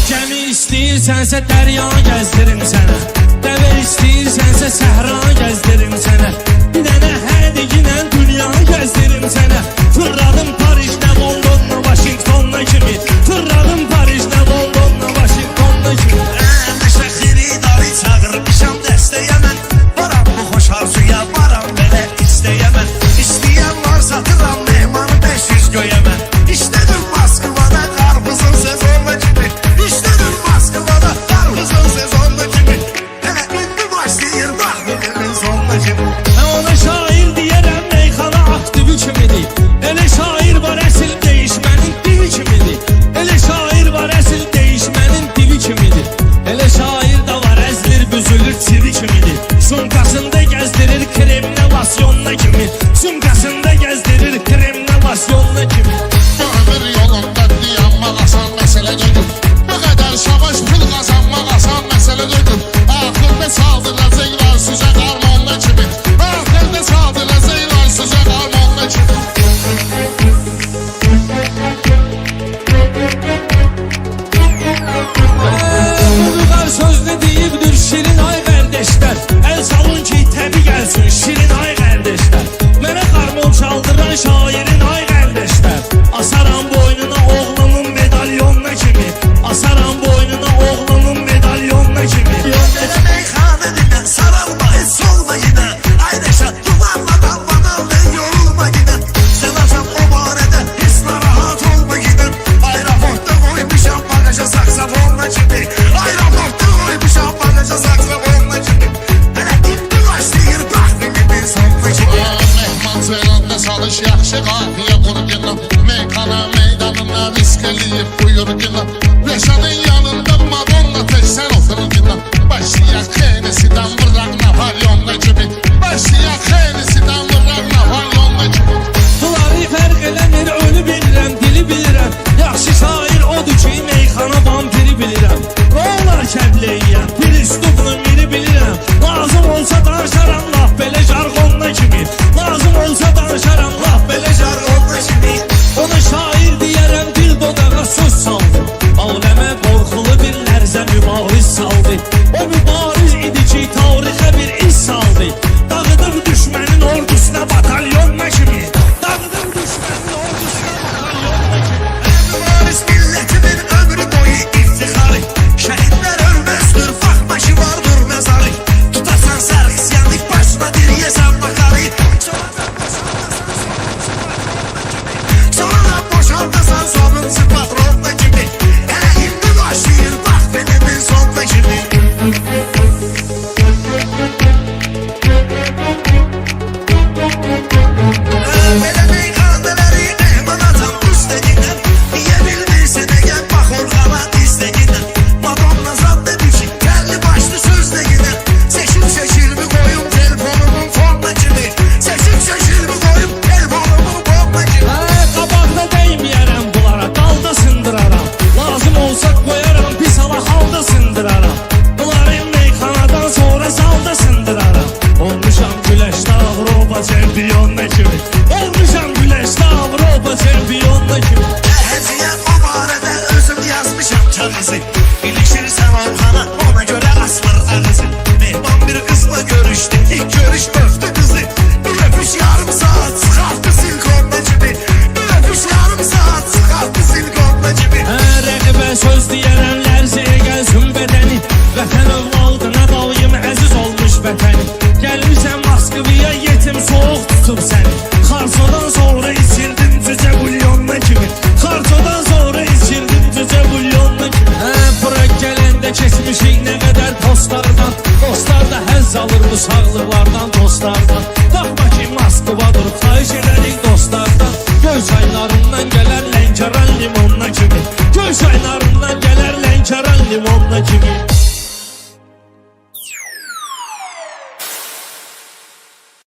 Gəmi istəyirsənsə dərya gəzdirim sənə, dəvə istəyirsənsə səhra gəzdirim sənə, bir dənə hədiginə dünya gəzdirim sənə. Fırladım Paris'də Londonla Washingtonla kimi, fırladım Paris'də Londonla Washingtonla kimi. Əmişə xiridarı çağırmışam dəstəyə mən, varam bu xoş arzuya, varam belə istəyəmən. İstəyən var satıram mehmanı 500 göyə mən. İşlədim Moskvada qarpızın sezonla kimi, İşlədim Moskvada qarpızın sezonla kimi. Hələ indi başlayır bax bugünün sonuna kimi. Ona şair deyərəm meyxana aktivi kimidir, elə şair var əsil değişmənin divi kimidir, elə şair var əsil değişmənin divi kimidir, elə şair da var əzlir büzülür çivi kimidir. Sumkasında gəzdirir kremlə lasyonla kimi, sumkasında gəzdirir kremlə lasyonla kimi. Ömür yolunda dayanmaq asan məsələ deyil. Bu qədər savaş pul qazanmaq asan məsələ deyil. Axırda saldıracaqlar sizə qarmonla kimi, axırda saldıracaqlar sizə qarmonla kimi. Uyğar sözünü deyibdir şirin ay qardeşlər, əl salın ki təbi gəlsin şirin ay qardeşlər. Mənə qarmon çaldıran şairin ay qardeşlər, asaram boynuna oğlumun medalyonuna kimi, asaram boynuna oğlumun medalyonuna kimi. Belə meyxanə dinə, saralma heç solma yenə. Aydaşa yuvarla dalmadan yorulma yenə. Sən açam o barədə heç narahat olma yenə. Aeroportda qoymuşam bagaja saksafonla kimi, aeroportda qoymuşam bagaja saksafonla kimi. Hələ indi başlayır bax bugünün sonuna kimi. Mehman zelanda salış yaxşı qafiyə qurguna, meyxana meydanına risk eləyib buyur günə. Reşanın yanında Madonna tək sən oturguna, başlayaq xenesidən vıraq Napolyonla kimi, başlayaq xenesidən vıraq Napolyonla kimi. Bunları fərq eləmir, ölü bilirəm, dili bilirəm, yaxşı şair odur ki meyxana vampiri bilirəm. Onlar kəbləyəm, bir üstubla miri bilirəm, lazım olsa danışaram laf belə jargonla kimi, lazım olsa danışaram laf belə jargonla kimi. Ona şair deyərəm, dil dodağa söz saldı, aləmə qorxulu bir lərzə mübariz saldı. O mübariz idi ki tarixə bir iz saldı, dağıdıb düşmənin ordusuna batalyonla kimi, dağıdıb düşmənin ordusuna batalyonla kimi. Mübariz milletimin ömrü boyu iftixarı, şəhidlər ölməzdir, faxbaşı vardır məzarı. Tutasan sərxisyanlık başına diriyəsən bakarı, sonra boşaldasan sonuncu patronla kimi. Hələ indi başlayır bax benimin sonuna kimi. Belə meyxanələri mehman atam üstəgindən, niyə bilmirsən əgər bax orxana izləgindən. Madonna zad dedi ki gəlli başlı sözləgindən, seçil-seçilmi qoyum telefonumun fonuna kimi, seçil-seçilmi qoyum telefonumun fonuna kimi. Qabaqda dəyməyərəm bunlara, qalda sındıraram, lazım olsa qoyaram pis ala halda sındıraram. Bunları meyxanadan sonra salda sındıraram. Olmuşam güləşdə Avropa çempiyonuna kimi, olmuşam güləşdə Avropa çempiyonuna kimi. Həziyə o barədə özüm yazmışam kağızı.